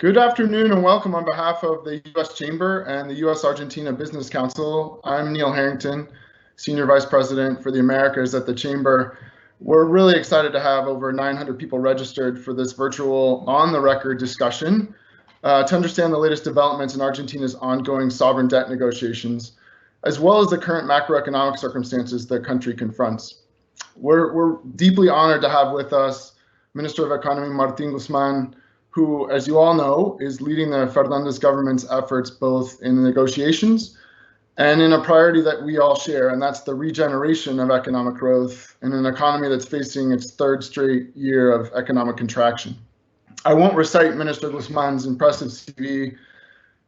Good afternoon and welcome on behalf of the US Chamber and the US Argentina Business Council. I'm Neil Harrington, Senior Vice President for the Americas at the Chamber. We're really excited to have over 900 people registered for this virtual on-the-record discussion to understand the latest developments in Argentina's ongoing sovereign debt negotiations, as well as the current macroeconomic circumstances the country confronts. We're deeply honored to have with us Minister of Economy Martín Guzmán, who, as you all know, is leading the Fernández government's efforts both in the negotiations and in a priority that we all share, and that's the regeneration of economic growth in an economy that's facing its third straight year of economic contraction. I won't recite Minister Guzmán's impressive CV,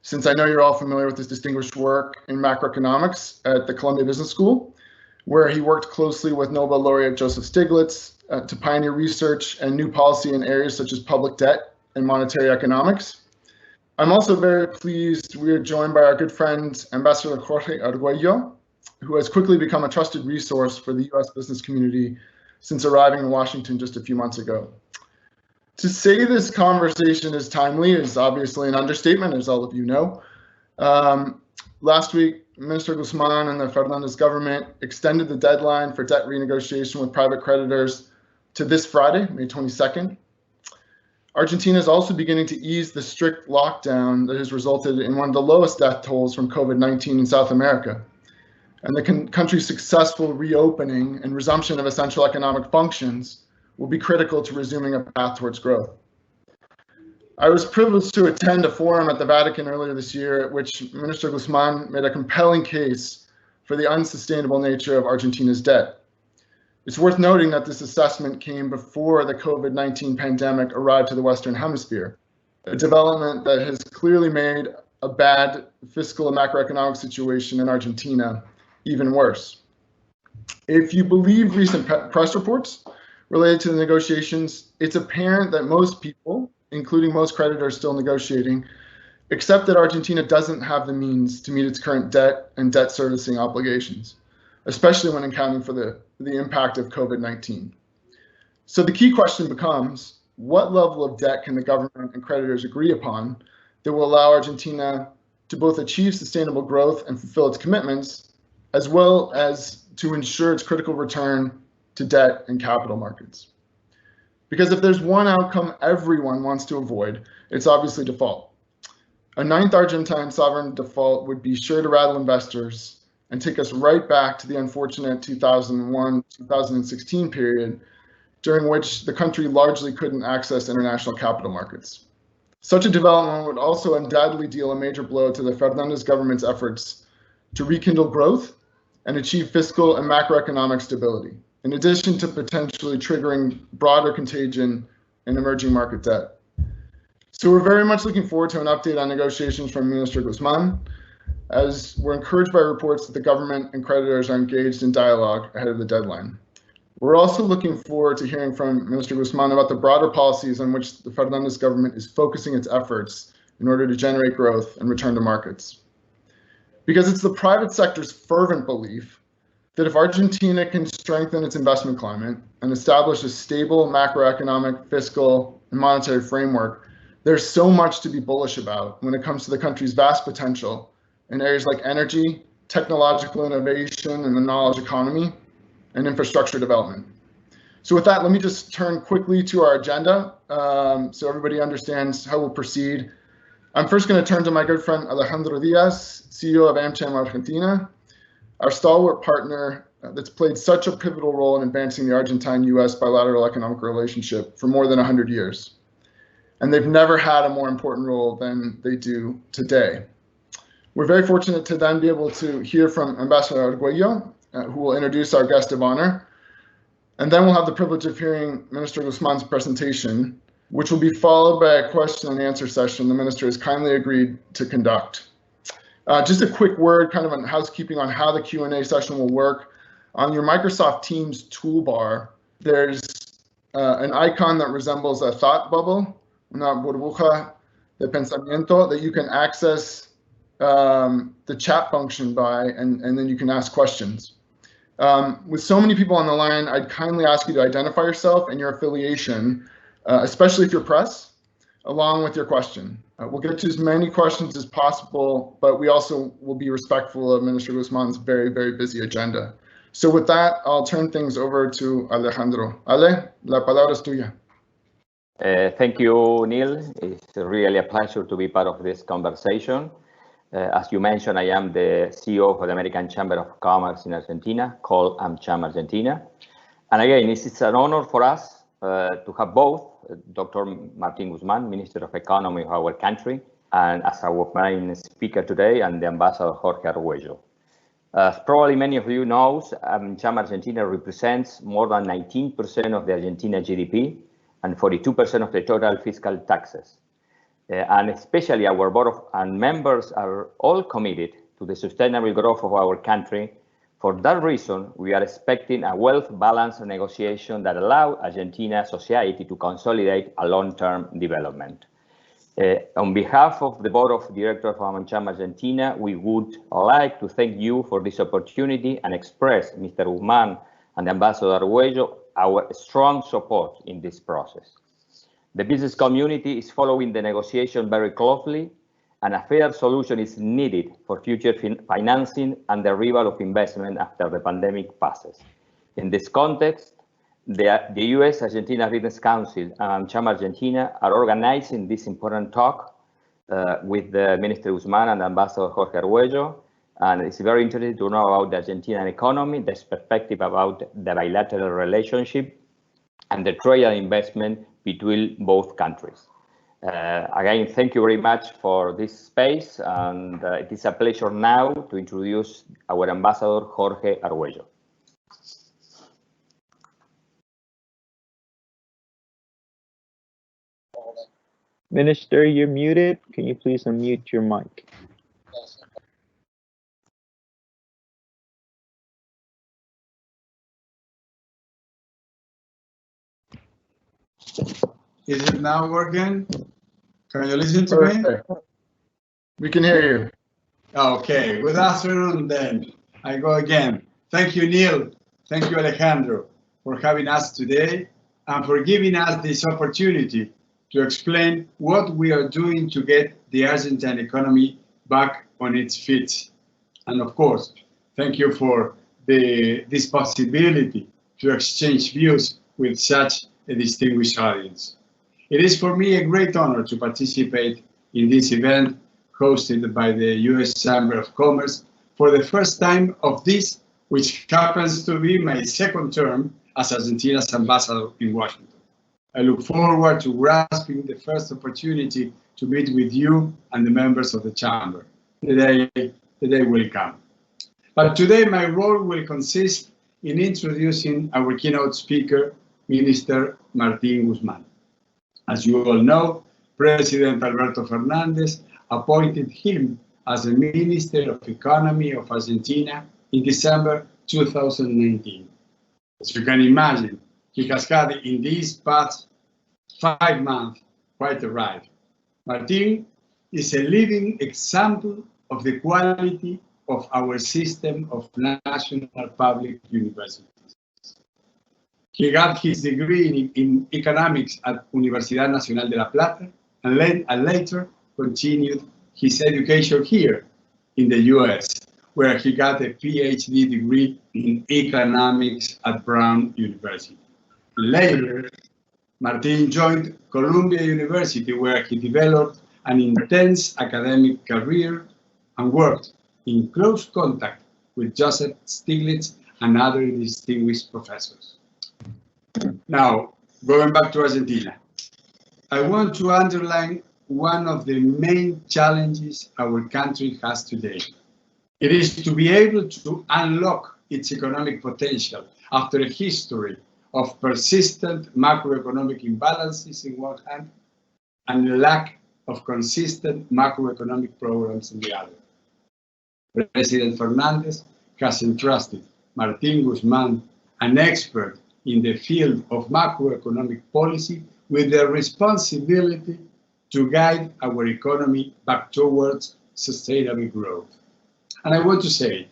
since I know you're all familiar with his distinguished work in macroeconomics at the Columbia Business School, where he worked closely with Nobel laureate Joseph Stiglitz to pioneer research and new policy in areas such as public debt and monetary economics. I'm also very pleased we are joined by our good friend, Ambassador Jorge Arguello, who has quickly become a trusted resource for the US business community since arriving in Washington just a few months ago. To say this conversation is timely is obviously an understatement, as all of you know. Last week, Minister Guzman and the Fernández government extended the deadline for debt renegotiation with private creditors to this Friday, May 22nd. Argentina is also beginning to ease the strict lockdown that has resulted in one of the lowest death tolls from COVID-19 in South America. And the country's successful reopening and resumption of essential economic functions will be critical to resuming a path towards growth. I was privileged to attend a forum at the Vatican earlier this year at which Minister Guzman made a compelling case for the unsustainable nature of Argentina's debt. It's worth noting that this assessment came before the COVID-19 pandemic arrived to the Western Hemisphere, a development that has clearly made a bad fiscal and macroeconomic situation in Argentina even worse. If you believe recent press reports related to the negotiations, it's apparent that most people, including most creditors still negotiating, accept that Argentina doesn't have the means to meet its current debt and debt servicing obligations, especially when accounting for the impact of COVID-19. So the key question becomes, what level of debt can the government and creditors agree upon that will allow Argentina to both achieve sustainable growth and fulfill its commitments, as well as to ensure its critical return to debt and capital markets? Because if there's one outcome everyone wants to avoid, it's obviously default. A ninth Argentine sovereign default would be sure to rattle investors and take us right back to the unfortunate 2001-2016 period, during which the country largely couldn't access international capital markets. Such a development would also undoubtedly deal a major blow to the Fernández government's efforts to rekindle growth and achieve fiscal and macroeconomic stability, in addition to potentially triggering broader contagion in emerging market debt. So we're very much looking forward to an update on negotiations from Minister Guzman, as we're encouraged by reports that the government and creditors are engaged in dialogue ahead of the deadline. We're also looking forward to hearing from Minister Guzman about the broader policies on which the Fernández government is focusing its efforts in order to generate growth and return to markets. Because it's the private sector's fervent belief that if Argentina can strengthen its investment climate and establish a stable macroeconomic, fiscal, and monetary framework, there's so much to be bullish about when it comes to the country's vast potential in areas like energy, technological innovation, and the knowledge economy, and infrastructure development. So with that, let me just turn quickly to our agenda so everybody understands how we'll proceed. I'm first going to turn to my good friend Alejandro Diaz, CEO of AmCham Argentina, our stalwart partner that's played such a pivotal role in advancing the Argentine-US bilateral economic relationship for more than 100 years. And they've never had a more important role than they do today. We're very fortunate to then be able to hear from Ambassador Arguello, who will introduce our guest of honor. And then we'll have the privilege of hearing Minister Guzman's presentation, which will be followed by a question and answer session the minister has kindly agreed to conduct. Just a quick word, kind of on housekeeping on how the Q&A session will work. On your Microsoft Teams toolbar, there's an icon that resembles a thought bubble, una burbuja de pensamiento, that you can access the chat function by, and then you can ask questions. With so many people on the line, I'd kindly ask you to identify yourself and your affiliation, especially if you're press. along with your question. We'll get to as many questions as possible, but we also will be respectful of Minister Guzman's very, very busy agenda. So with that, I'll turn things over to Alejandro. Ale, la palabra es tuya. Thank you, Neil. It's really a pleasure to be part of this conversation. As you mentioned, I am the CEO of the American Chamber of Commerce in Argentina, called AmCham Argentina. And again, it's an honor for us to have both Dr. Martín Guzmán, Minister of Economy of our country, and as our main speaker today, and the Ambassador Jorge Arguello. As probably many of you know, AmCham Argentina represents more than 19% of the Argentina GDP and 42% of the total fiscal taxes. And especially our board and members are all committed to the sustainable growth of our country. For that reason, we are expecting a wealth-balanced negotiation that allows Argentina society to consolidate a long-term development. On behalf of the Board of Directors of AmCham Argentina, we would like to thank you for this opportunity and express Mr. Guzman and Ambassador Arguello our strong support in this process. The business community is following the negotiation very closely, and a fair solution is needed for future financing and the arrival of investment after the pandemic passes. In this context, the US Argentina Business Council and AmCham Argentina are organizing this important talk with the Minister Guzman and Ambassador Jorge Arguello. And it's very interesting to know about the Argentine economy, the perspective about the bilateral relationship, and the trade and investment between both countries. Again, thank you very much for this space, and it is a pleasure now to introduce our Ambassador Jorge Arguello. Minister, you're muted. Can you please unmute your mic? Is it now working? Can you listen to me? We can hear you. Okay, good afternoon then. I go again. Thank you, Neil. Thank you, Alejandro, for having us today and for giving us this opportunity to explain what we are doing to get the Argentine economy back on its feet. And of course, thank you for this possibility to exchange views with such a distinguished audience. It is for me a great honor to participate in this event hosted by the US Chamber of Commerce for the first time of this, which happens to be my second term as Argentina's ambassador in Washington. I look forward to grasping the first opportunity to meet with you and the members of the Chamber. The day will come. But today my role will consist in introducing our keynote speaker, Minister Martín Guzmán. As you all know, President Alberto Fernández appointed him as the Minister of Economy of Argentina in December 2019. As you can imagine, he has had in these past 5 months quite a ride. Martín is a living example of the quality of our system of national public universities. He got his degree in economics at Universidad Nacional de La Plata and later continued his education here in the US, where he got a PhD degree in economics at Brown University. Later, Martín joined Columbia University, where he developed an intense academic career and worked in close contact with Joseph Stiglitz and other distinguished professors. Now, going back to Argentina, I want to underline one of the main challenges our country has today. It is to be able to unlock its economic potential after a history of persistent macroeconomic imbalances in one hand and a lack of consistent macroeconomic programs in the other. President Fernández has entrusted Martín Guzmán, an expert in the field of macroeconomic policy, with the responsibility to guide our economy back towards sustainable growth. And I want to say,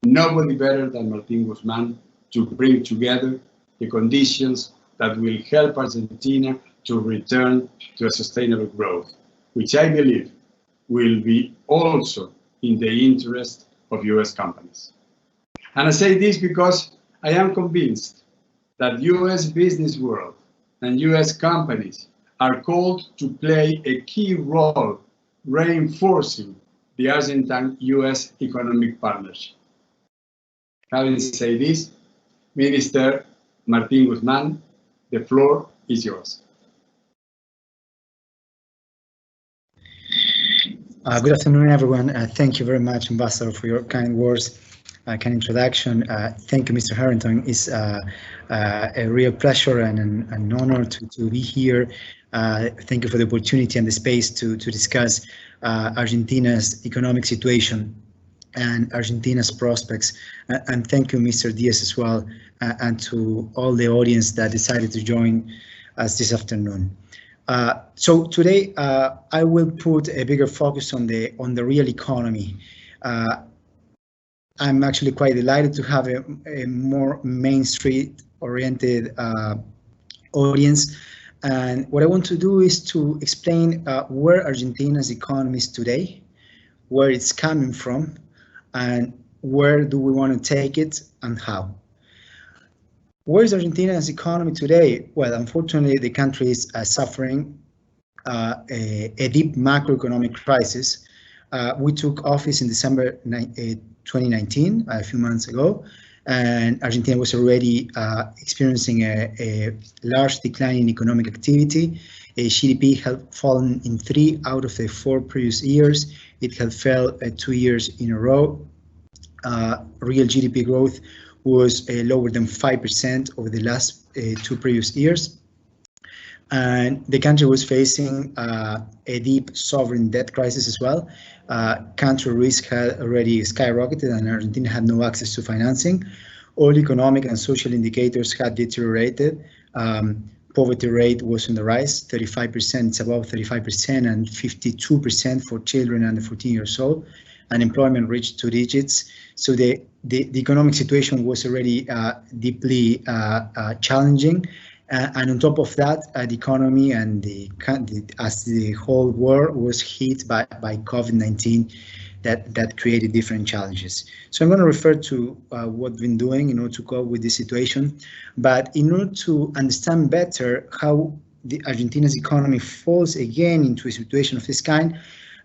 nobody better than Martín Guzmán to bring together the conditions that will help Argentina to return to a sustainable growth, which I believe will be also in the interest of US companies. And I say this because I am convinced that US business world and US companies are called to play a key role reinforcing the Argentine-US economic partnership. Having said this, Minister Martín Guzmán, the floor is yours. Good afternoon, everyone. Thank you very much, Ambassador, for your kind words, kind introduction. Thank you, Mr. Harrington. It's a real pleasure and an honor to be here. Thank you for the opportunity and the space to discuss Argentina's economic situation and Argentina's prospects. And thank you, Mr. Diaz, as well, and to all the audience that decided to join us this afternoon. So today I will put a bigger focus on the real economy. I'm actually quite delighted to have a more Main Street oriented audience. And what I want to do is to explain where Argentina's economy is today, where it's coming from, and where do we want to take it and how. Where is Argentina's economy today? Well, unfortunately, the country is suffering a deep macroeconomic crisis. We took office in December 2019, a few months ago, and Argentina was already experiencing a large decline in economic activity. GDP had fallen in 3 out of the 4 previous years. It had fell 2 years in a row. Real GDP growth was lower than 5% over the last 2 previous years. And the country was facing a deep sovereign debt crisis as well. Country risk had already skyrocketed and Argentina had no access to financing. All economic and social indicators had deteriorated. Poverty rate was on the rise, 35%, it's above 35%, and 52% for children under 14 years old. Unemployment reached 2 digits. So the economic situation was already deeply challenging. And on top of that, the economy and as the whole world was hit by COVID-19, that created different challenges. So I'm going to refer to what we've been doing in order to cope with this situation. But in order to understand better how the Argentina's economy falls again into a situation of this kind,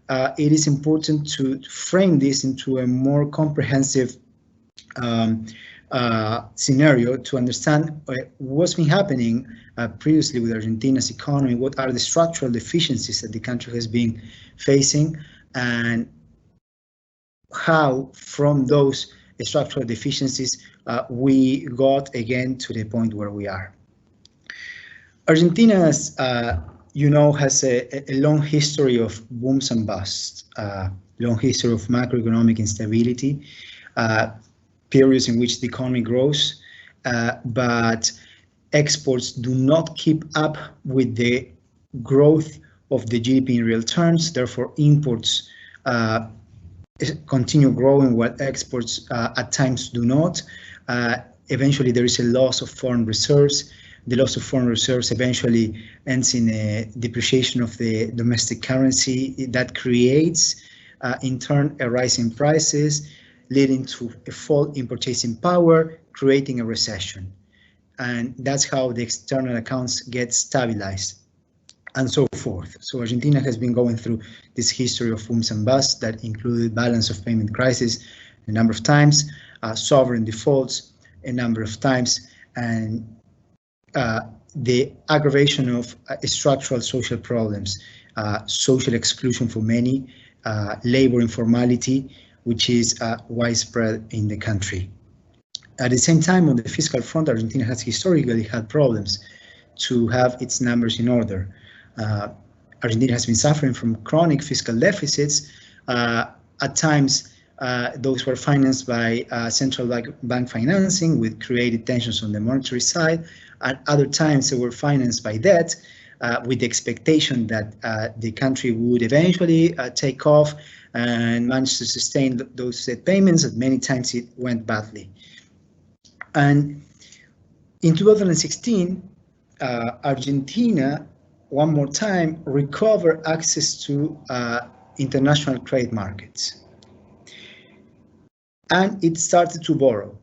it is important to frame this into a more comprehensive scenario to understand what's been happening previously with Argentina's economy, what are the structural deficiencies that the country has been facing, and how from those structural deficiencies we got again to the point where we are. Argentina, as you know, has a long history of booms and busts, long history of macroeconomic instability, periods in which the economy grows, but exports do not keep up with the growth of the GDP in real terms. Therefore, imports continue growing while exports at times do not. Eventually, there is a loss of foreign reserves. The loss of foreign reserves eventually ends in a depreciation of the domestic currency that creates, in turn, a rise in prices, leading to a fall in purchasing power, creating a recession. And that's how the external accounts get stabilized, and so forth. So Argentina has been going through this history of booms and busts that included balance of payment crisis a number of times, sovereign defaults a number of times, and the aggravation of structural social problems, social exclusion for many, labor informality, which is widespread in the country. At the same time, on the fiscal front, Argentina has historically had problems to have its numbers in order. Argentina has been suffering from chronic fiscal deficits. At times, those were financed by central bank financing, with created tensions on the monetary side. At other times, they were financed by debt, with the expectation that the country would eventually take off and manage to sustain those debt payments, and many times it went badly. And in 2016, Argentina, one more time, recover access to international credit markets. And it started to borrow.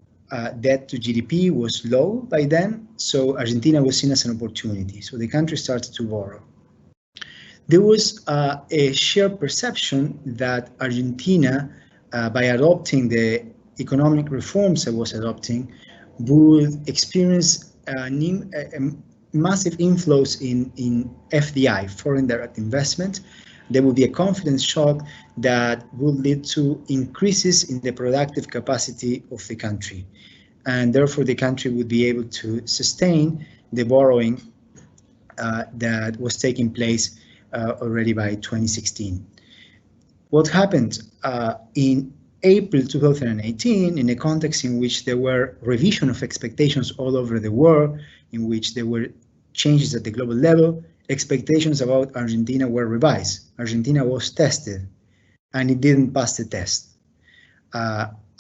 Debt to GDP was low by then, so Argentina was seen as an opportunity. So the country started to borrow. There was a shared perception that Argentina, by adopting the economic reforms it was adopting, would experience massive inflows in FDI, foreign direct investment. There would be a confidence shock that would lead to increases in the productive capacity of the country. And therefore, the country would be able to sustain the borrowing that was taking place already by 2016. What happened in April 2018, in a context in which there were revision of expectations all over the world, in which there were changes at the global level, expectations about Argentina were revised. Argentina was tested, and it didn't pass the test.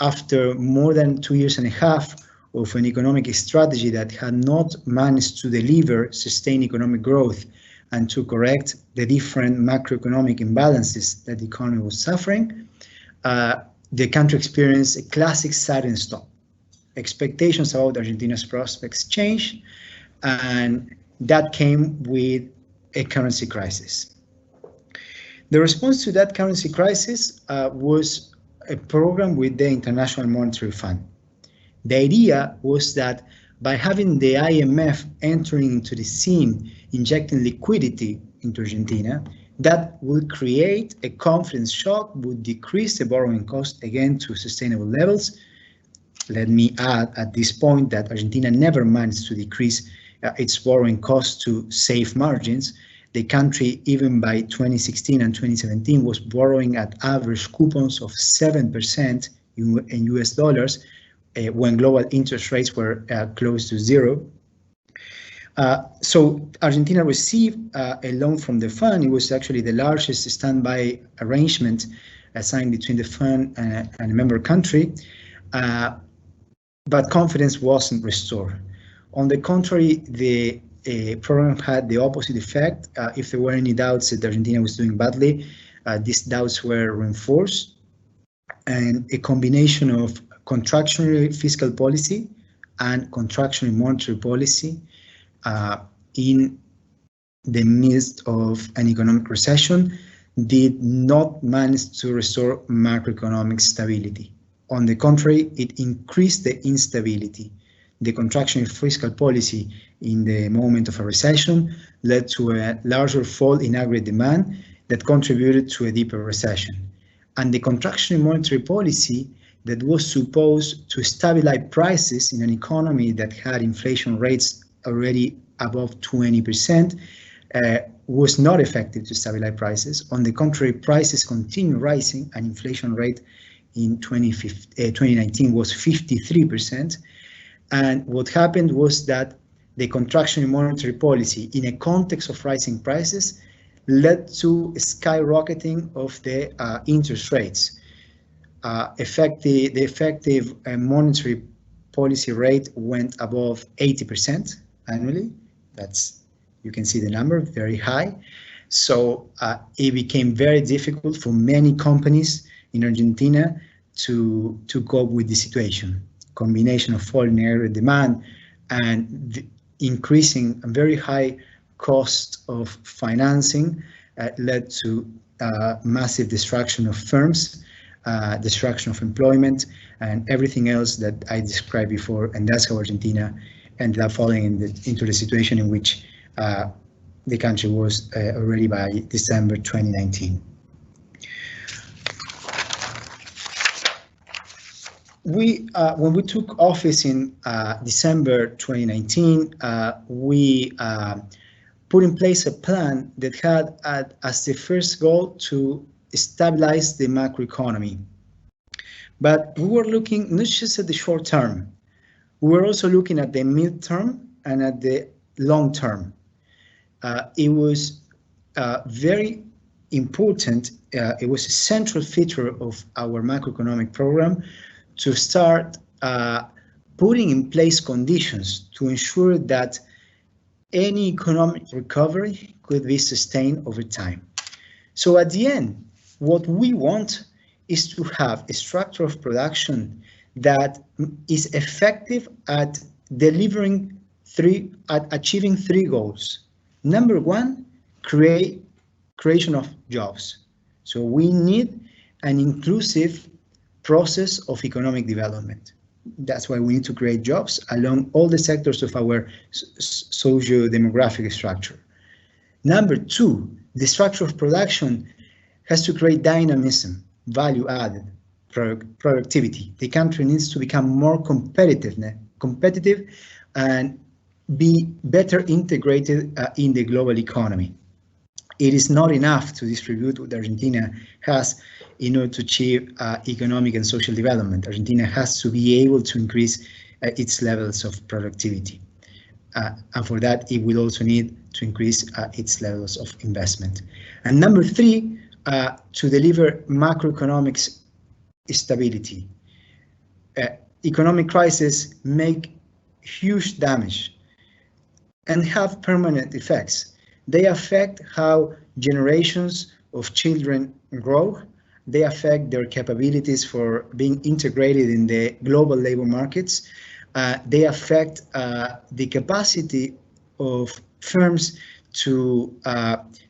After more than 2.5 years of an economic strategy that had not managed to deliver sustained economic growth and to correct the different macroeconomic imbalances that the economy was suffering, the country experienced a classic sudden stop. Expectations about Argentina's prospects changed, and that came with a currency crisis. The response to that currency crisis was a program with the International Monetary Fund. The idea was that by having the IMF entering into the scene, injecting liquidity into Argentina, that would create a confidence shock, would decrease the borrowing cost again to sustainable levels. Let me add at this point that Argentina never managed to decrease its borrowing costs to safe margins. The country, even by 2016 and 2017, was borrowing at average coupons of 7% in US dollars when global interest rates were close to zero. So Argentina received a loan from the fund. It was actually the largest standby arrangement signed between the fund and a member country, but confidence wasn't restored. On the contrary, the program had the opposite effect. If there were any doubts that Argentina was doing badly, these doubts were reinforced, and a combination of contractionary fiscal policy and contractionary monetary policy in the midst of an economic recession did not manage to restore macroeconomic stability. On the contrary, it increased the instability. The contractionary fiscal policy in the moment of a recession led to a larger fall in aggregate demand that contributed to a deeper recession. And the contractionary monetary policy that was supposed to stabilize prices in an economy that had inflation rates already above 20% was not effective to stabilize prices. On the contrary, prices continue rising, and inflation rate in 2019 was 53%. And what happened was that the contractionary monetary policy in a context of rising prices led to a skyrocketing of the interest rates. The effective monetary policy rate went above 80% annually. You can see the number, very high. So it became very difficult for many companies in Argentina to cope with the situation. Combination of falling aggregate demand and the increasing a very high cost of financing led to massive destruction of firms, destruction of employment, and everything else that I described before. And that's how Argentina ended up falling into the situation in which the country was already by December 2019. When we took office in December 2019, we put in place a plan that had as the first goal to stabilize the macroeconomy. But we were looking not just at the short term, we were also looking at the midterm and at the long term. It was very important, it was a central feature of our macroeconomic program to start putting in place conditions to ensure that any economic recovery could be sustained over time. So at the end, what we want is to have a structure of production that is effective at achieving three goals. Number one, creation of jobs. So we need an inclusive process of economic development. That's why we need to create jobs along all the sectors of our socio-demographic structure. Number two, the structure of production has to create dynamism, value added, productivity. The country needs to become more competitive and be better integrated in the global economy. It is not enough to distribute what Argentina has in order to achieve economic and social development. Argentina has to be able to increase its levels of productivity. And for that, it will also need to increase its levels of investment. And number three, to deliver macroeconomic stability. Economic crises make huge damage and have permanent effects. They affect how generations of children grow. They affect their capabilities for being integrated in the global labor markets. They affect the capacity of firms to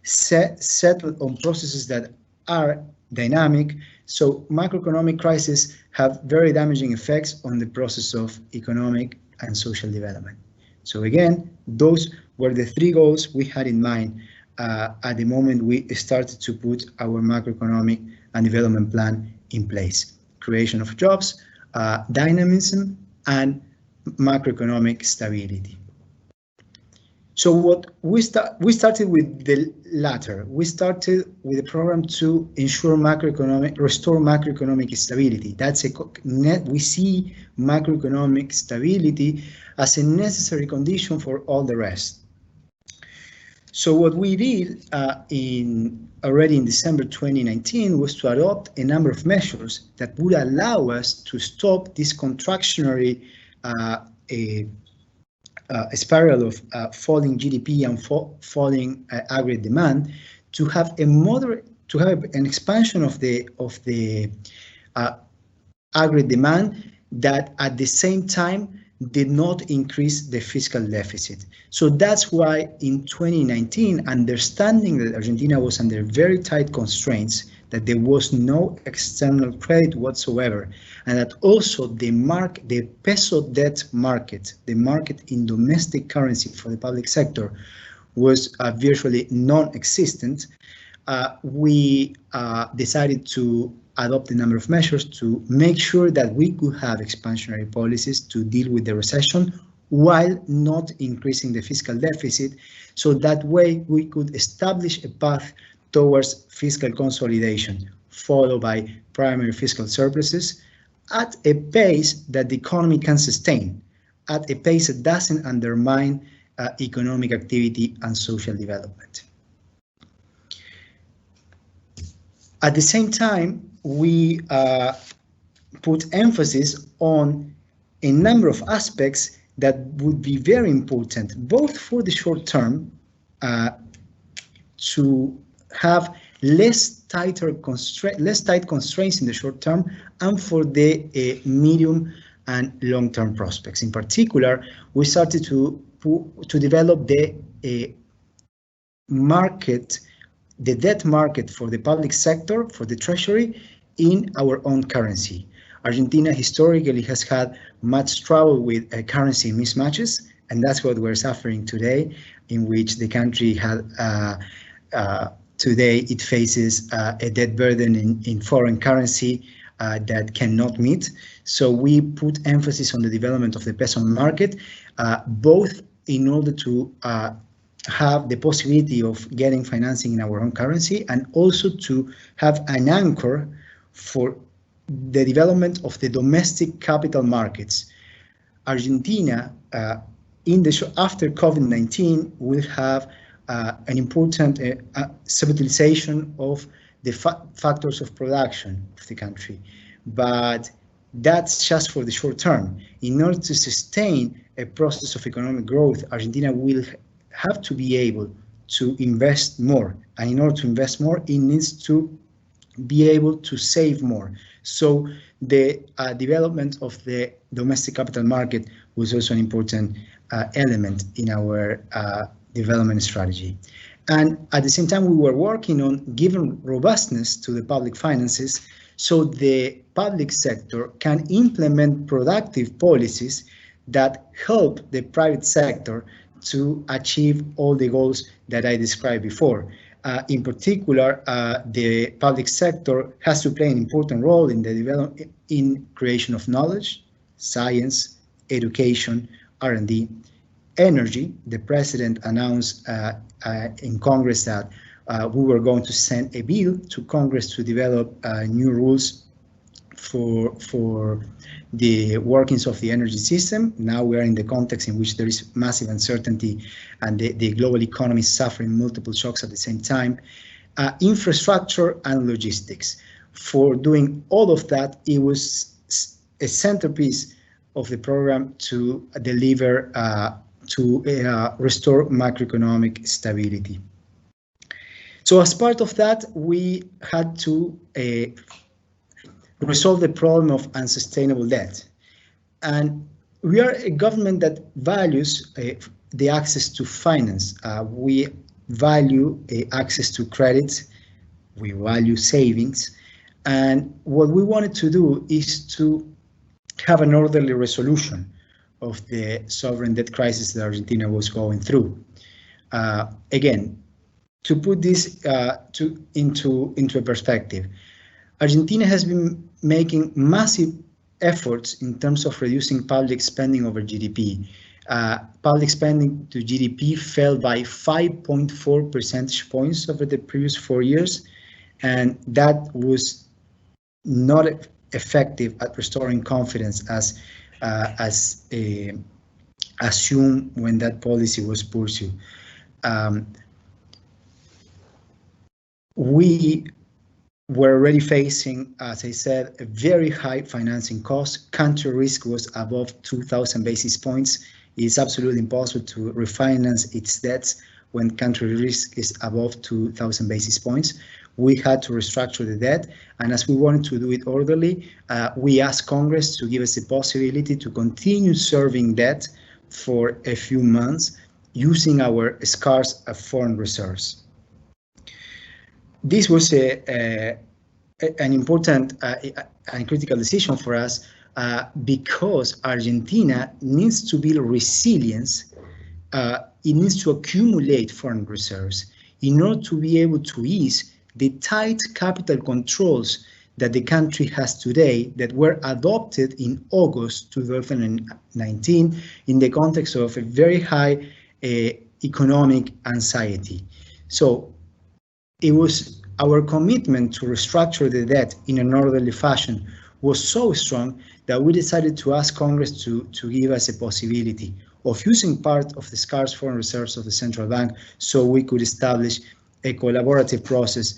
settle on processes that are dynamic. So macroeconomic crises have very damaging effects on the process of economic and social development. So again, those were the three goals we had in mind at the moment we started to put our macroeconomic and development plan in place. Creation of jobs, dynamism, and macroeconomic stability. So what we started with the latter. We started with a program to ensure restore macroeconomic stability. That's we see macroeconomic stability as a necessary condition for all the rest. So what we did already in December 2019 was to adopt a number of measures that would allow us to stop this contractionary a spiral of falling GDP and falling aggregate demand, to have an expansion of the aggregate demand that at the same time did not increase the fiscal deficit. So that's why in 2019, understanding that Argentina was under very tight constraints, that there was no external credit whatsoever, and that also the peso debt market, the market in domestic currency for the public sector, was virtually non-existent, we decided to adopt a number of measures to make sure that we could have expansionary policies to deal with the recession while not increasing the fiscal deficit. So that way we could establish a path towards fiscal consolidation, followed by primary fiscal surpluses at a pace that the economy can sustain, at a pace that doesn't undermine economic activity and social development. At the same time, we put emphasis on a number of aspects that would be very important, both for the short term, to have less tight constraints in the short term, and for the medium and long-term prospects. In particular, we started to develop the debt market for the public sector, for the treasury, in our own currency. Argentina historically has had much trouble with currency mismatches, and that's what we're suffering today, in which the country had today it faces a debt burden in foreign currency that cannot meet. So we put emphasis on the development of the peso market, both in order to have the possibility of getting financing in our own currency, and also to have an anchor for the development of the domestic capital markets. Argentina, after COVID-19, will have an important subutilization of the factors of production of the country, but that's just for the short term. In order to sustain a process of economic growth, Argentina will have to be able to invest more, and in order to invest more, it needs to be able to save more. So the development of the domestic capital market was also an important element in our development strategy. And at the same time, we were working on giving robustness to the public finances so the public sector can implement productive policies that help the private sector to achieve all the goals that I described before. In particular, the public sector has to play an important role in the creation of knowledge, science, education, R&D, energy. The president announced in Congress that we were going to send a bill to Congress to develop new rules for the workings of the energy system. Now we are in the context in which there is massive uncertainty and the global economy is suffering multiple shocks at the same time. Infrastructure and logistics. For doing all of that, it was a centerpiece of the program to deliver to restore macroeconomic stability. So as part of that, we had to resolve the problem of unsustainable debt. And we are a government that values the access to finance. We value access to credit. We value savings. And what we wanted to do is to have an orderly resolution of the sovereign debt crisis that Argentina was going through. Again, to put this into a perspective, Argentina has been making massive efforts in terms of reducing public spending over GDP. Public spending to GDP fell by 5.4 percentage points over the previous 4 years, and that was not effective at restoring confidence as assumed when that policy was pursued. We were already facing, as I said, a very high financing cost. Country risk was above 2,000 basis points. It's absolutely impossible to refinance its debts when country risk is above 2,000 basis points. We had to restructure the debt, and as we wanted to do it orderly, we asked Congress to give us the possibility to continue serving debt for a few months using our scarce foreign reserves. This was an important and critical decision for us because Argentina needs to build resilience. It needs to accumulate foreign reserves in order to be able to ease the tight capital controls that the country has today that were adopted in August 2019 in the context of a very high economic anxiety. So it was our commitment to restructure the debt in an orderly fashion was so strong that we decided to ask Congress to give us a possibility of using part of the scarce foreign reserves of the central bank so we could establish a collaborative process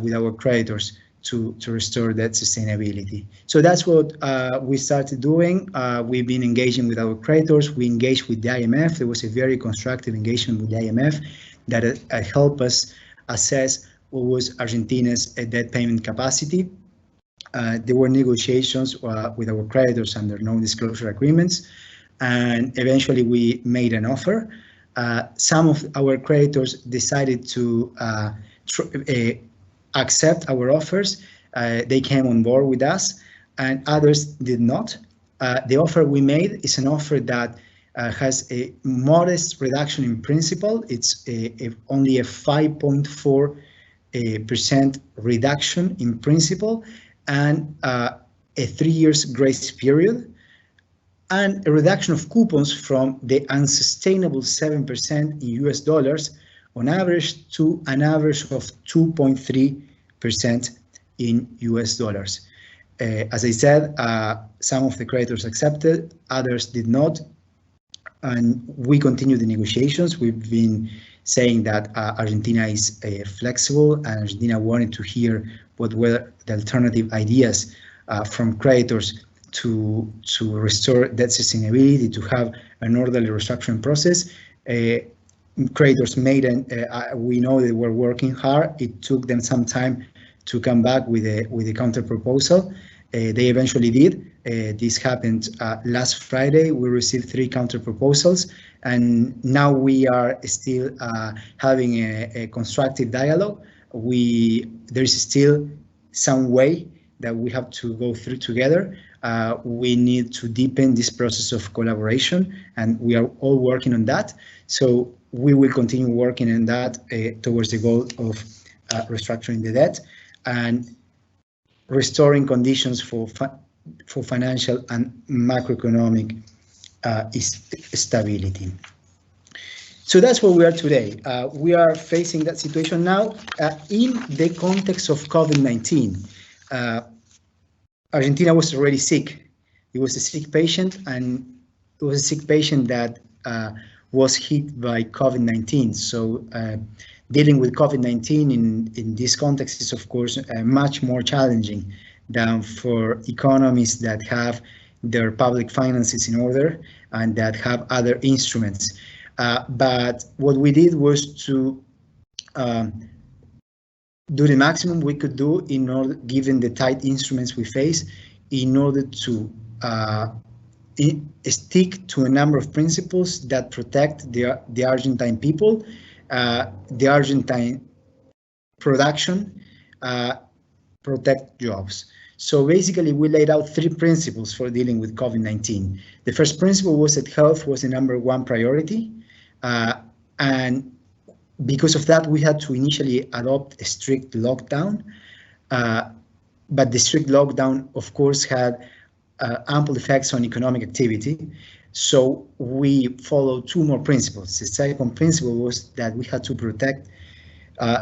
with our creditors to restore that sustainability. So that's what we started doing. We've been engaging with our creditors. We engaged with the IMF. There was a very constructive engagement with the IMF that helped us assess what was Argentina's debt payment capacity. There were negotiations with our creditors under non-disclosure agreements, and eventually we made an offer. Some of our creditors decided to accept our offers. They came on board with us, and others did not. The offer we made is an offer that has a modest reduction in principal. It's only a 5.4% reduction in principal and a 3 years grace period, and a reduction of coupons from the unsustainable 7% in US dollars on average to an average of 2.3% in US dollars. As I said, some of the creditors accepted, others did not, and we continue the negotiations. We've been saying that Argentina is flexible, and Argentina wanted to hear what were the alternative ideas from creditors to restore debt sustainability, to have an orderly restructuring process. creditors made, and we know they were working hard. It took them some time to come back with a counter proposal. They eventually did. This happened last Friday. We received 3 counter proposals, and now we are still having a constructive dialogue. There is still some way that we have to go through together. We need to deepen this process of collaboration, and we are all working on that. So we will continue working on that towards the goal of restructuring the debt and restoring conditions for financial and macroeconomic stability. So that's where we are today. We are facing that situation now in the context of COVID-19. Argentina was already sick. It was a sick patient, and it was a sick patient that was hit by COVID-19. So dealing with COVID-19 in this context is, of course, much more challenging than for economies that have their public finances in order and that have other instruments. But what we did was to do the maximum we could do in order, given the tight instruments we face, in order to stick to a number of principles that protect the Argentine people, the Argentine production, protect jobs. So basically, we laid out 3 principles for dealing with COVID-19. The first principle was that health was the #1 priority, and because of that, we had to initially adopt a strict lockdown, but the strict lockdown, of course, had ample effects on economic activity. So we followed 2 more principles. The second principle was that we had to protect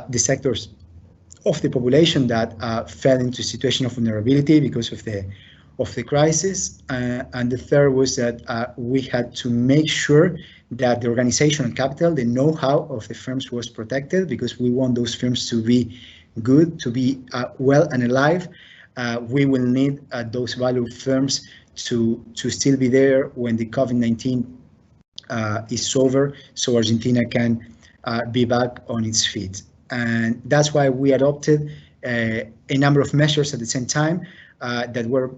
the sectors of the population that fell into a situation of vulnerability because of the crisis. And the third was that we had to make sure that the organizational capital, the know-how of the firms was protected, because we want those firms to be good, to be well and alive. We will need those valued firms to still be there when the COVID-19 is over, so Argentina can be back on its feet. And that's why we adopted a number of measures at the same time that were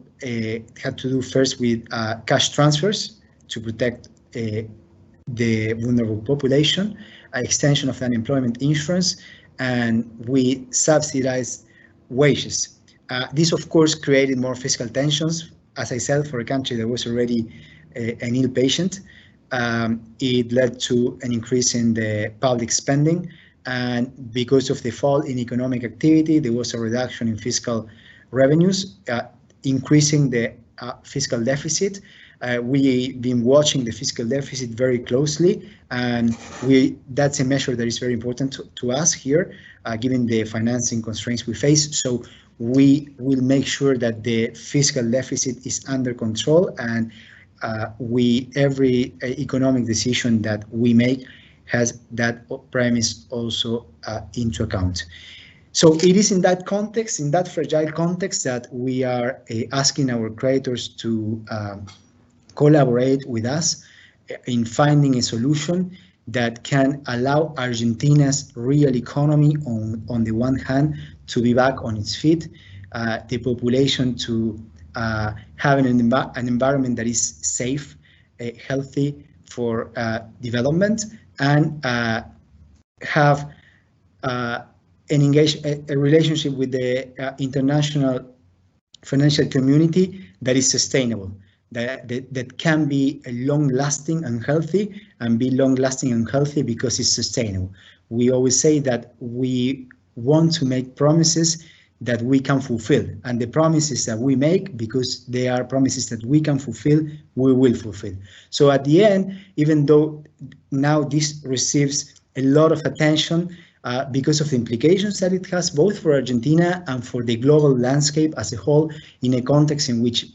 had to do first with cash transfers to protect the vulnerable population, extension of unemployment insurance, and we subsidized wages. This, of course, created more fiscal tensions, as I said, for a country that was already an ill patient. It led to an increase in the public spending, and because of the fall in economic activity, there was a reduction in fiscal revenues, increasing the fiscal deficit. We've been watching the fiscal deficit very closely, and that's a measure that is very important to us here, given the financing constraints we face. So we will make sure that the fiscal deficit is under control, and every economic decision that we make has that premise also into account. So it is in that context, in that fragile context, that we are asking our creditors to collaborate with us in finding a solution that can allow Argentina's real economy, on the one hand, to be back on its feet, the population to have an environment that is safe, healthy for development, and have a relationship with the international financial community that is sustainable, that can be long-lasting and healthy, and be long-lasting and healthy because it's sustainable. We always say that we want to make promises that we can fulfill, and the promises that we make, because they are promises that we can fulfill, we will fulfill. So at the end, even though now this receives a lot of attention because of the implications that it has both for Argentina and for the global landscape as a whole, in a context in which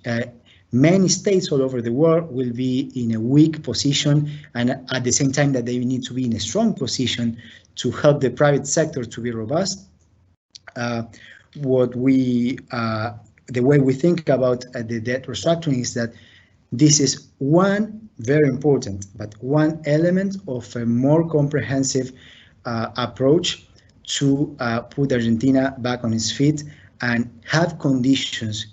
many states all over the world will be in a weak position, and at the same time that they need to be in a strong position to help the private sector to be robust. The way we think about the debt restructuring is that This is one very important, but one element of a more comprehensive approach to put Argentina back on its feet and have conditions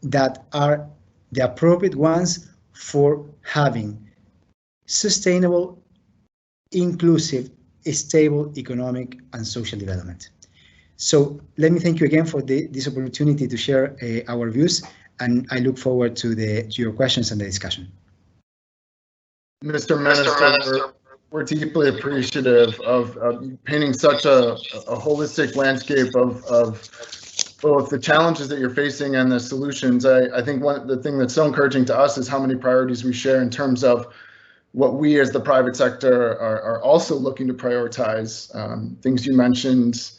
that are the appropriate ones for having sustainable, inclusive, stable economic and social development. So let me thank you again for this opportunity to share our views, and I look forward to your questions and the discussion. Mr. Minister, we're deeply appreciative of painting such a holistic landscape of both the challenges that you're facing and the solutions. I think the thing that's so encouraging to us is how many priorities we share in terms of what we as the private sector are also looking to prioritize. Things you mentioned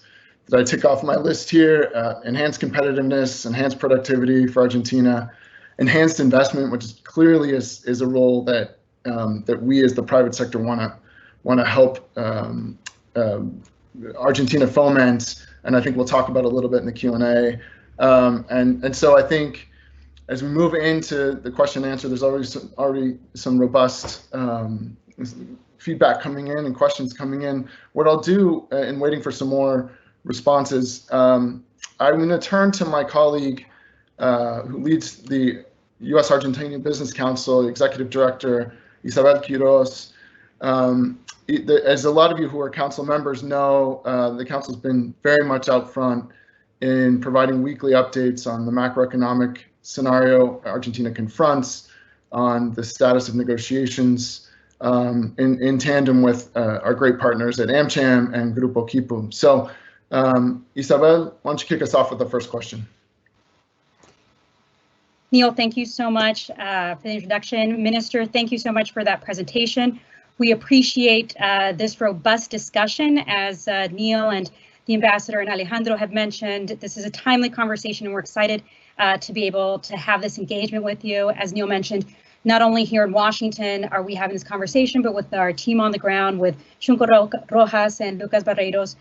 that I tick off my list here: enhanced competitiveness, enhanced productivity for Argentina, enhanced investment, which clearly is a role that that we as the private sector want to help Argentina foment, and I think we'll talk about a little bit in the Q&A. And so I think as we move into the question and answer, there's already some robust feedback coming in and questions coming in. What I'll do in waiting for some more responses, I'm going to turn to my colleague who leads the US Argentina Business Council, Executive Director Isabel Quiroz. As a lot of you who are council members know, the council's been very much out front in providing weekly updates on the macroeconomic scenario Argentina confronts, on the status of negotiations, in tandem with our great partners at AmCham and Grupo Kipu. So Isabel, why don't you kick us off with the first question? Neil, thank you so much for the introduction. Minister, thank you so much for that presentation. We appreciate this robust discussion. As Neil and the Ambassador and Alejandro have mentioned, this is a timely conversation, and we're excited to be able to have this engagement with you. As Neil mentioned, not only here in Washington are we having this conversation, but with our team on the ground, with Junco Rojas and Lucas Barreiros,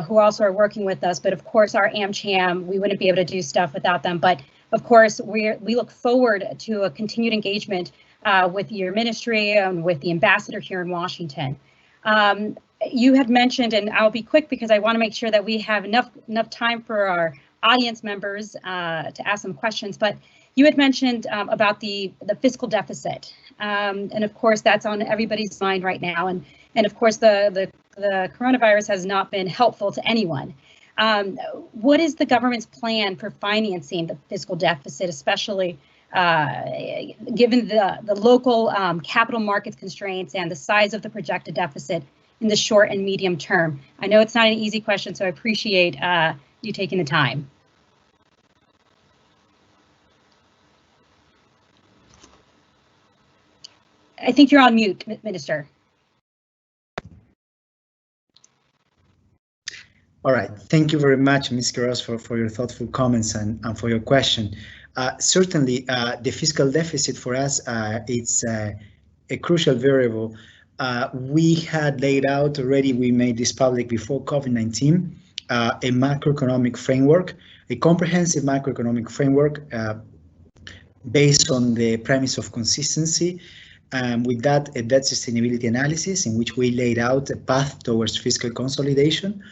who also are working with us. But of course, our AmCham, we wouldn't be able to do stuff without them. But of course, we look forward to a continued engagement with your ministry and with the ambassador here in Washington. You had mentioned, and I'll be quick because I want to make sure that we have enough time for our audience members to ask some questions, but you had mentioned about the fiscal deficit. And of course, that's on everybody's mind right now. And of course, the coronavirus has not been helpful to anyone. What is the government's plan for financing the fiscal deficit, especially given the local capital markets constraints and the size of the projected deficit in the short and medium term? I know it's not an easy question, so I appreciate you taking the time. I think you're on mute, Minister. All right, thank you very much, Ms. Quiroz, for your thoughtful comments and for your question. Certainly, the fiscal deficit for us, it's a crucial variable. We had laid out already, we made this public before COVID-19, a macroeconomic framework, a comprehensive macroeconomic framework based on the premise of consistency. With that, a debt sustainability analysis in which we laid out a path towards fiscal consolidation,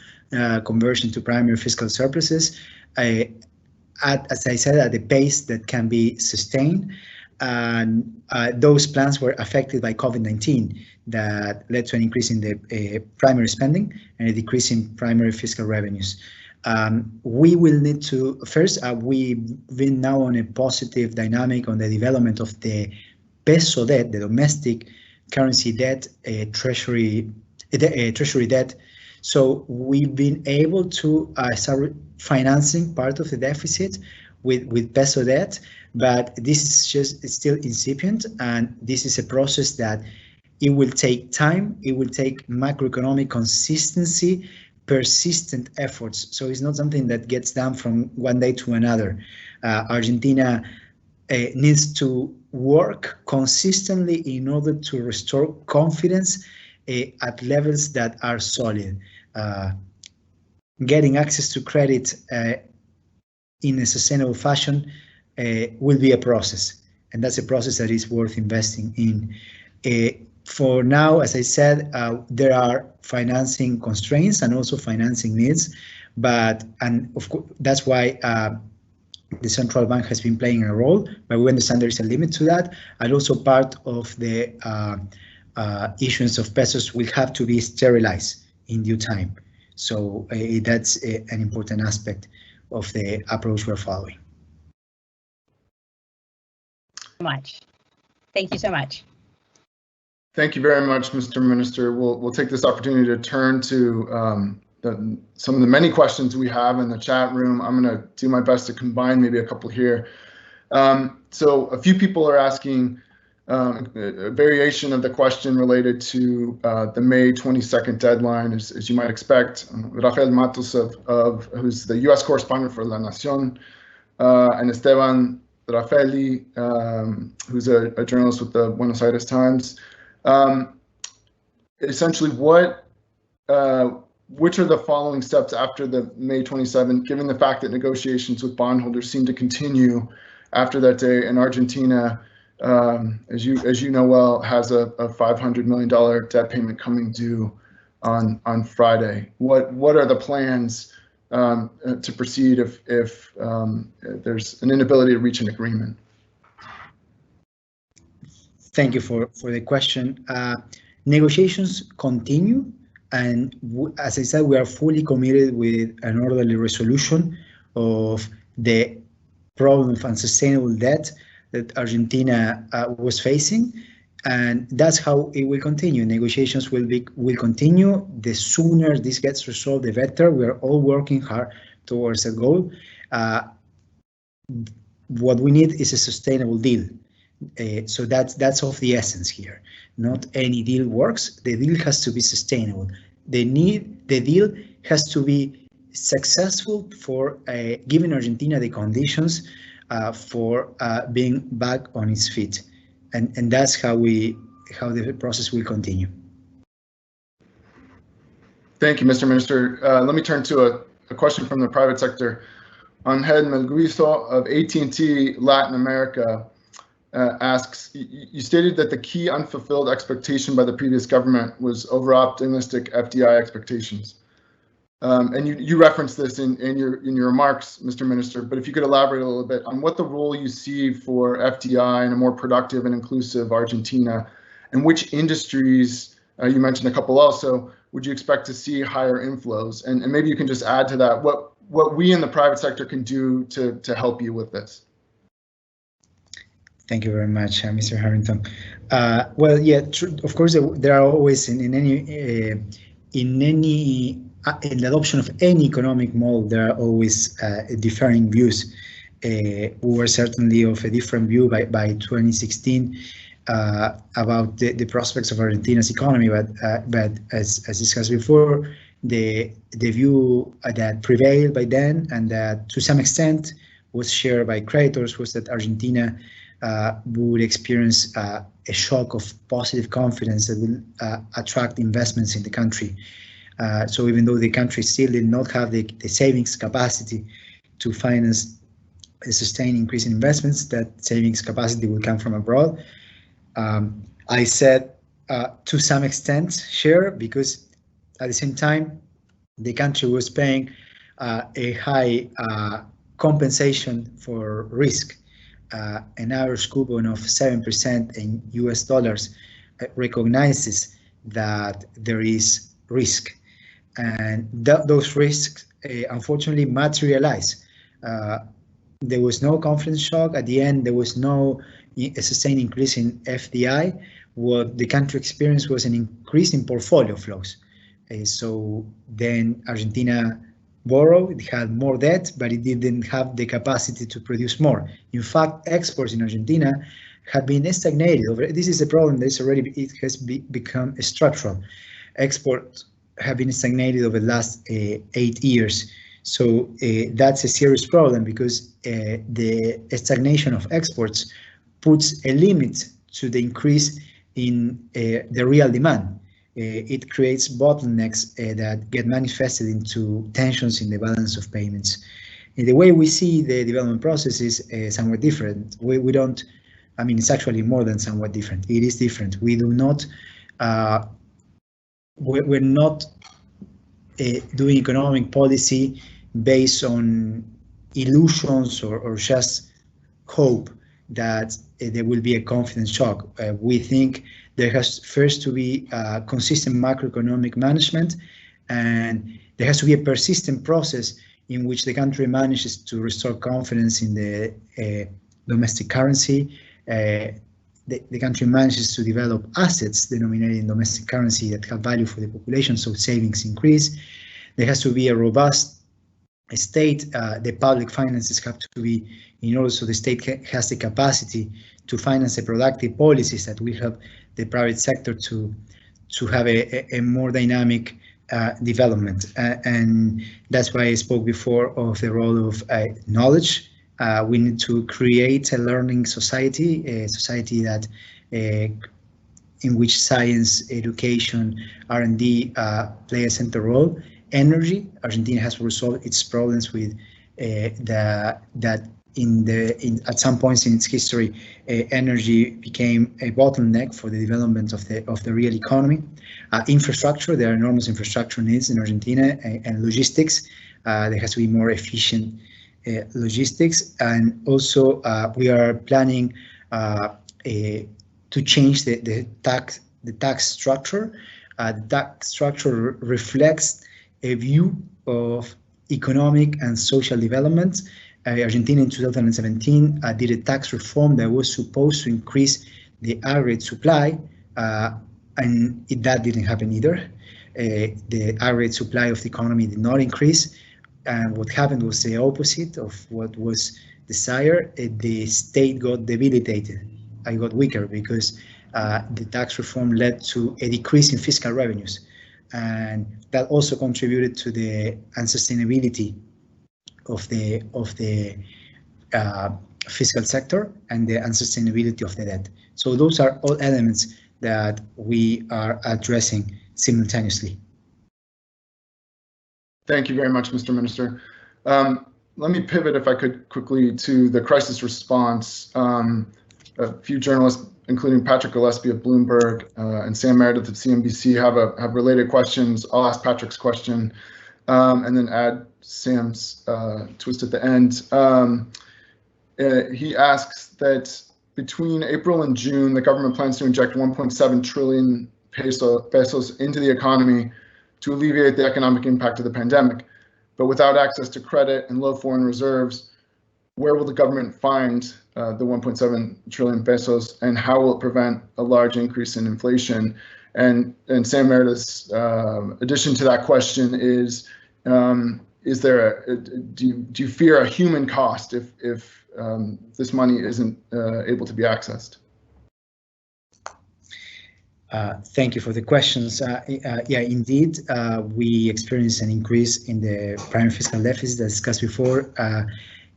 conversion to primary fiscal surpluses, as I said, at a pace that can be sustained. And those plans were affected by COVID-19 that led to an increase in the primary spending and a decrease in primary fiscal revenues. We will need to, first, we've been now on a positive dynamic on the development of the peso debt, the domestic currency debt, treasury debt. So we've been able to start financing part of the deficit with peso debt, but this is just still incipient, and this is a process that it will take time. It will take macroeconomic consistency, persistent efforts. So it's not something that gets done from one day to another. Argentina needs to work consistently in order to restore confidence at levels that are solid. Getting access to credit in a sustainable fashion will be a process. and that's a process that is worth investing in. For now, as I said, there are financing constraints and also financing needs, and of course that's why the central bank has been playing a role, but we understand there is a limit to that, and also part of the issuance of pesos will have to be sterilized in due time. So that's an important aspect of the approach we're following. Much. Thank you so much. Thank you very much, Mr. Minister. We'll take this opportunity to turn to some of the many questions we have in the chat room. I'm going to do my best to combine maybe a couple here. So a few people are asking a variation of the question related to the May 22nd deadline, as you might expect. Rafael Matos, who's the U.S. correspondent for La Nación, and Esteban Rafaeli, who's a journalist with the Buenos Aires Times. Essentially, which are the following steps after the May 27th, given the fact that negotiations with bondholders seem to continue after that day, and Argentina, as you know well, has a $500 million debt payment coming due on Friday. What are the plans to proceed if there's an inability to reach an agreement? Thank you for the question. Negotiations continue, and as I said, we are fully committed with an orderly resolution of the problem of unsustainable debt that Argentina was facing, and that's how it will continue. Negotiations will continue. The sooner this gets resolved, the better. We are all working hard towards a goal. What we need is a sustainable deal. So that's of the essence here. Not any deal works. The deal has to be sustainable. The deal has to be successful for giving Argentina the conditions for being back on its feet, and that's how the process will continue. Thank you, Mr. Minister. Let me turn to a question from the private sector. Angel Melguizo of AT&T Latin America asks, you stated that the key unfulfilled expectation by the previous government was over-optimistic FDI expectations. And you referenced this in your remarks, Mr. Minister, but if you could elaborate a little bit on what the role you see for FDI in a more productive and inclusive Argentina, and which industries, you mentioned a couple also, would you expect to see higher inflows? And maybe you can just add to that what we in the private sector can do to help you with this. Thank you very much, Mr. Harrington. Well, yeah, of course, there are always in the adoption of any economic model, there are always differing views. We were certainly of a different view by 2016 about the prospects of Argentina's economy, but as discussed before, the view that prevailed by then and that to some extent was shared by creditors was that Argentina would experience a shock of positive confidence that will attract investments in the country. So even though the country still did not have the savings capacity to finance a sustained increase in investments, that savings capacity will come from abroad. I said to some extent share, because at the same time, the country was paying a high compensation for risk. An average coupon of 7% in US dollars recognizes that there is risk, and those risks unfortunately materialize. There was no confidence shock. At the end, there was no sustained increase in FDI. What the country experienced was an increase in portfolio flows. So then Argentina borrowed, it had more debt, but it didn't have the capacity to produce more. In fact, exports in Argentina have been stagnated. This is a problem that it has become structural. Exports have been stagnated over the last 8 years. So that's a serious problem, because the stagnation of exports puts a limit to the increase in the real demand. It creates bottlenecks that get manifested into tensions in the balance of payments. And the way we see the development process is somewhat different. We don't I mean, it's actually more than somewhat different. It is different. We do not, we're not doing economic policy based on illusions or just hope that there will be a confidence shock. We think there has first to be consistent macroeconomic management, and there has to be a persistent process in which the country manages to restore confidence in the domestic currency. The country manages to develop assets denominated in domestic currency that have value for the population, so savings increase. There has to be a robust state. The public finances have to be in order so the state has the capacity to finance the productive policies that will help the private sector to have a more dynamic development. And that's why I spoke before of the role of knowledge. We need to create a learning society, a society that in which science, education, R&D play a central role. Energy, Argentina has resolved its problems with that at some points in its history, energy became a bottleneck for the development of the real economy. Infrastructure, there are enormous infrastructure needs in Argentina, and logistics. There has to be more efficient logistics, and also we are planning to change the tax structure. The tax structure reflects a view of economic and social development. Argentina in 2017 did a tax reform that was supposed to increase the aggregate supply, and that didn't happen either. The aggregate supply of the economy did not increase, and what happened was the opposite of what was desired. The state got debilitated. I got weaker because the tax reform led to a decrease in fiscal revenues, and that also contributed to the unsustainability of the fiscal sector and the unsustainability of the debt. So those are all elements that we are addressing simultaneously. Thank you very much, Mr. Minister. Let me pivot, if I could, quickly to the crisis response. A few journalists, including Patrick Gillespie of Bloomberg and Sam Meredith of CNBC, have related questions. I'll ask Patrick's question and then add Sam's twist at the end. He asks that between April and June, the government plans to inject 1.7 trillion pesos into the economy to alleviate the economic impact of the pandemic. But without access to credit and low foreign reserves, where will the government find the 1.7 trillion pesos, and how will it prevent a large increase in inflation? And Sam Meredith's addition to that question is there do you fear a human cost if this money isn't able to be accessed? Thank you for the questions. Yeah, indeed, we experienced an increase in the primary fiscal deficit, as discussed before,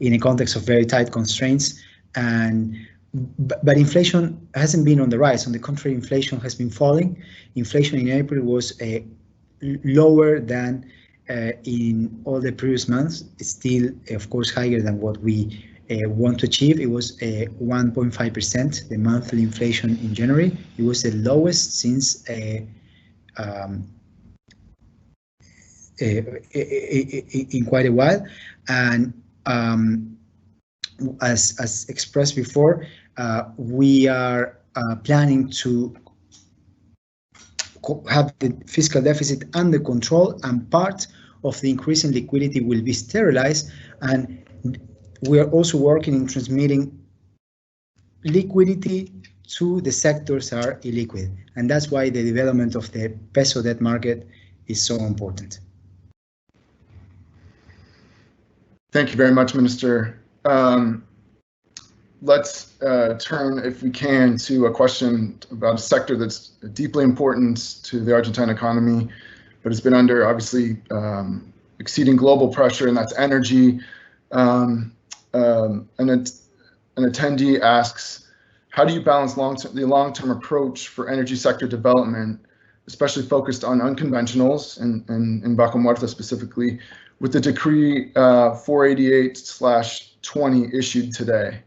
in a context of very tight constraints. But inflation hasn't been on the rise. On the contrary, inflation has been falling. Inflation in April was lower than in all the previous months. It's still, of course, higher than what we want to achieve. It was 1.5%, the monthly inflation in January. It was the lowest since in quite a while. And as expressed before, we are planning to have the fiscal deficit under control, and part of the increase in liquidity will be sterilized. And we are also working in transmitting liquidity to the sectors that are illiquid. And that's why the development of the peso debt market is so important. Thank you very much, Minister. Let's turn, if we can, to a question about a sector that's deeply important to the Argentine economy, but has been under, obviously, exceeding global pressure, and that's energy. An attendee asks, how do you balance the long-term approach for energy sector development, especially focused on unconventionals, and in Vaca Muerta specifically, with the decree 488/20 issued today?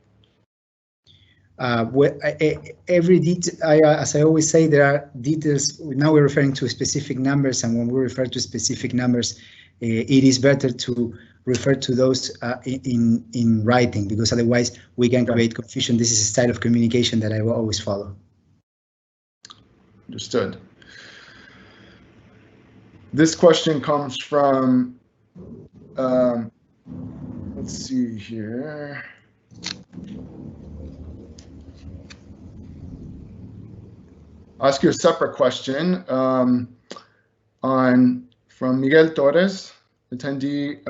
Every detail, as I always say, there are details. Now we're referring to specific numbers, and when we refer to specific numbers, it is better to refer to those in writing, because otherwise we can create confusion. This is a style of communication that I will always follow. Understood. This question comes from, let's see here. I'll ask you a separate question from Miguel Torres, attendee.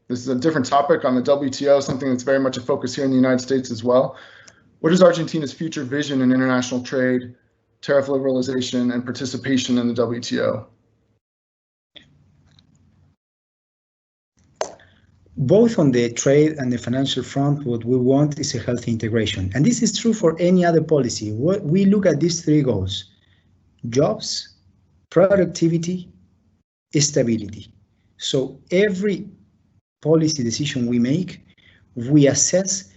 This is a different topic on the WTO, something that's very much a focus here in the United States as well. What is Argentina's future vision in international trade, tariff liberalization, and participation in the WTO? Both on the trade and the financial front, what we want is a healthy integration. And this is true for any other policy. What we look at these three goals: jobs, productivity, stability. So every policy decision we make, we assess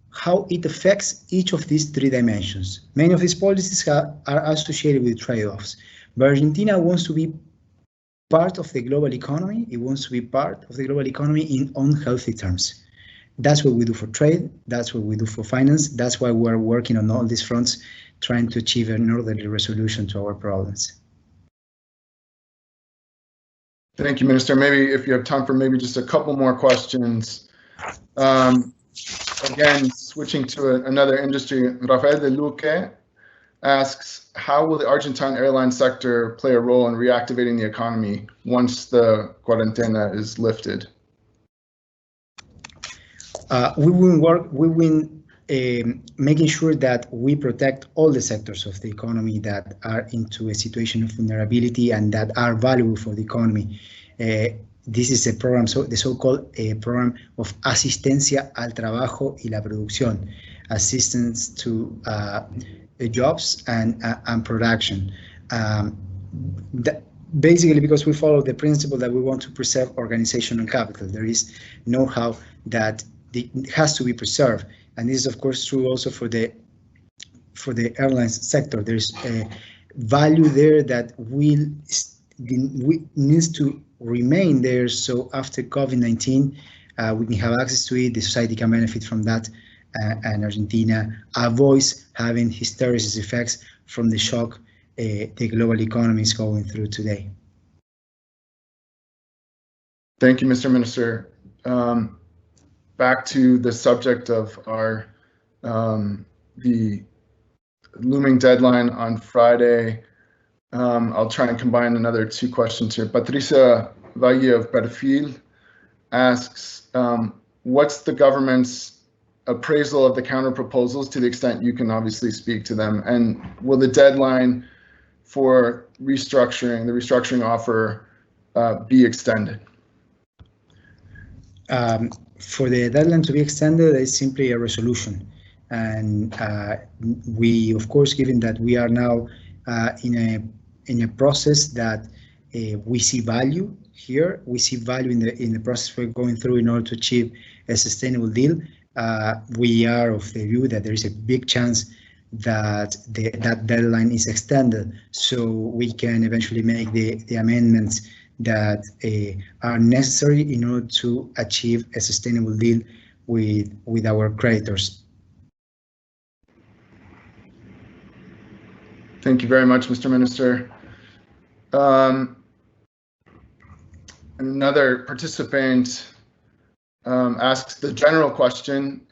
how it affects each of these three dimensions. Many of these policies are associated with trade-offs. But Argentina wants to be part of the global economy. It wants to be part of the global economy in unhealthy terms. That's what we do for trade. That's what we do for finance. That's why we're working on all these fronts, trying to achieve an orderly resolution to our problems. Thank you, Minister. Maybe if you have time for maybe just a couple more questions. Again, switching to another industry, Rafael de Luque asks, how will the Argentine airline sector play a role in reactivating the economy once the quarantena is lifted? We will making sure that we protect all the sectors of the economy that are into a situation of vulnerability and that are valuable for the economy. This is a program, the so-called program of asistencia al trabajo y la producción, assistance to jobs and production. Basically, because we follow the principle that we want to preserve organizational capital. There is know-how that has to be preserved, and this is of course true also for the airlines sector. There's a value there that needs to remain there. So after COVID-19, we can have access to it. The society can benefit from that, and Argentina avoids having hysteresis effects from the shock the global economy is going through today. Thank you, Mr. Minister. Back to the subject of our the looming deadline on Friday. I'll try and combine another two questions here. Patricia Valle of Perfil asks, what's the government's appraisal of the counter proposals, to the extent you can obviously speak to them, and will the deadline for the restructuring offer be extended? For the deadline to be extended, it's simply a resolution. And we, of course, given that we are now in a process that we see value here, we see value in the process we're going through in order to achieve a sustainable deal. We are of the view that there is a big chance that that deadline is extended, so we can eventually make the amendments that are necessary in order to achieve a sustainable deal with our creditors. Thank you very much, Mr. Minister. Another participant asks the general question,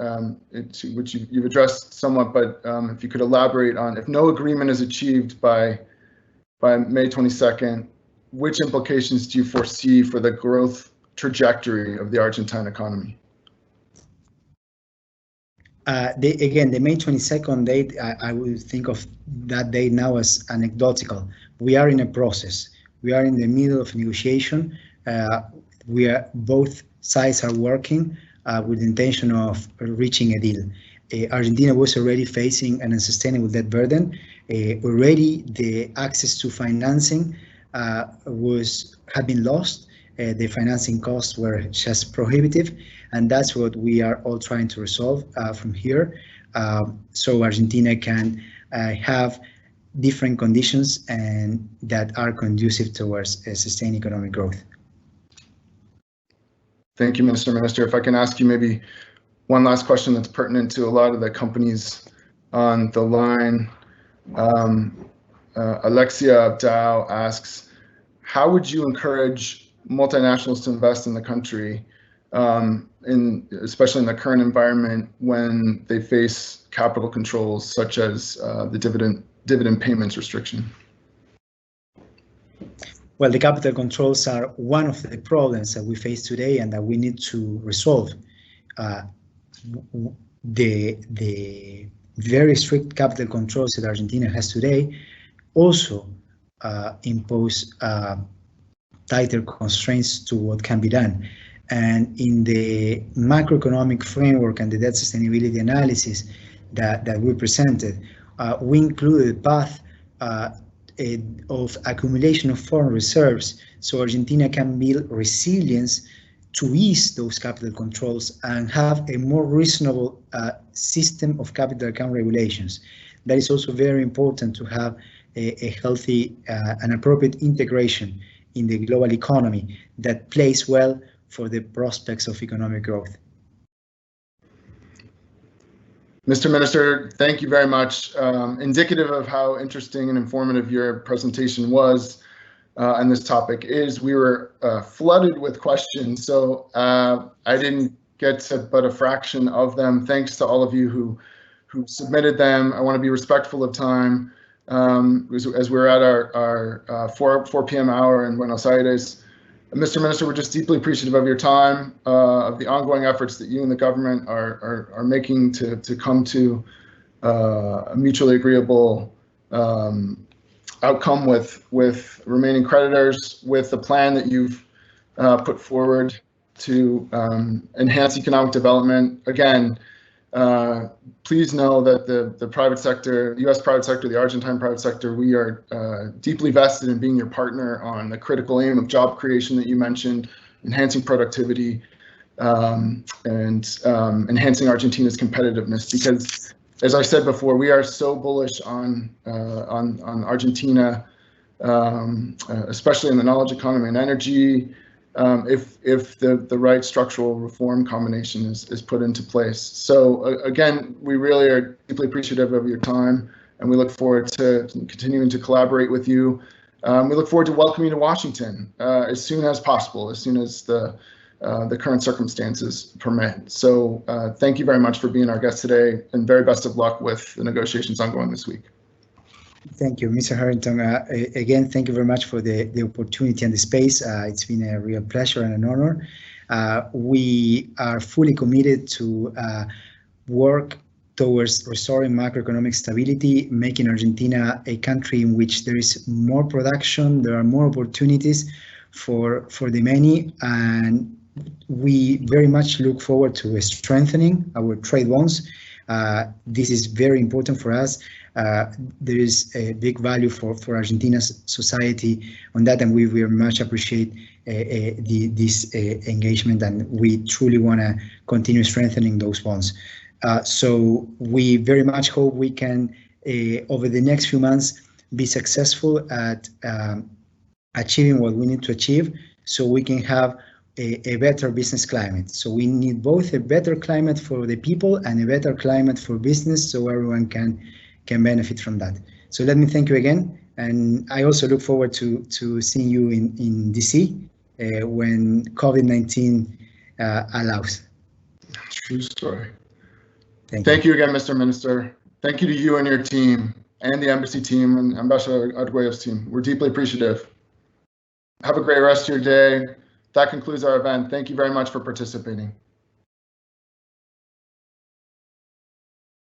which you've addressed somewhat, but if you could elaborate on, if no agreement is achieved by May 22nd, which implications do you foresee for the growth trajectory of the Argentine economy? Again, the May 22nd date, I would think of that date now as anecdotal. We are in a process. We are in the middle of negotiation. Both sides are working with the intention of reaching a deal. Argentina was already facing an unsustainable debt burden. Already the access to financing had been lost. The financing costs were just prohibitive, and that's what we are all trying to resolve from here. so Argentina can have different conditions and that are conducive towards a sustained economic growth. Thank you, Minister. If I can ask you maybe one last question that's pertinent to a lot of the companies on the line. Alexia Abdao asks, how would you encourage multinationals to invest in the country, especially in the current environment when they face capital controls such as the dividend payments restriction? Well, the capital controls are one of the problems that we face today and that we need to resolve. The very strict capital controls that Argentina has today also impose tighter constraints to what can be done. And in the macroeconomic framework and the debt sustainability analysis that we presented, we included a path of accumulation of foreign reserves so Argentina can build resilience to ease those capital controls and have a more reasonable system of capital account regulations. That is also very important to have a healthy and appropriate integration in the global economy that plays well for the prospects of economic growth. Mr. Minister, thank you very much. Indicative of how interesting and informative your presentation was on this topic is we were flooded with questions, so I didn't get to but a fraction of them. Thanks to all of you who submitted them. I want to be respectful of time as we're at our 4 p.m. hour in Buenos Aires. Mr. Minister, we're just deeply appreciative of your time, of the ongoing efforts that you and the government are making to come to a mutually agreeable outcome with remaining creditors, with the plan that you've put forward to enhance economic development. Again, please know that the private sector, the U.S. private sector, the Argentine private sector, we are deeply vested in being your partner on the critical aim of job creation that you mentioned, enhancing productivity, and enhancing Argentina's competitiveness. Because, as I said before, we are so bullish on Argentina, especially in the knowledge economy and energy. If the right structural reform combination is put into place. So again, we really are deeply appreciative of your time, and we look forward to continuing to collaborate with you. We look forward to welcoming you to Washington as soon as possible, as soon as the current circumstances permit. So thank you very much for being our guest today, and very best of luck with the negotiations ongoing this week. Thank you, Mr. Harrington. Again, thank you very much for the opportunity and the space. It's been a real pleasure and an honor. We are fully committed to work towards restoring macroeconomic stability, making Argentina a country in which there is more production, there are more opportunities for the many, and we very much look forward to strengthening our trade bonds. This is very important for us. There is a big value for Argentina's society on that, and we very much appreciate this engagement, and we truly want to continue strengthening those bonds. So we very much hope we can, over the next few months, be successful at achieving what we need to achieve so we can have a better business climate. So we need both a better climate for the people and a better climate for business so everyone can benefit from that. So let me thank you again, and I also look forward to seeing you in DC when COVID-19 allows. True story. Thank you again, Mr. Minister. Thank you to you and your team, and the embassy team, and Ambassador Arguello's team. We're deeply appreciative. Have a great rest of your day. That concludes our event. Thank you very much for participating.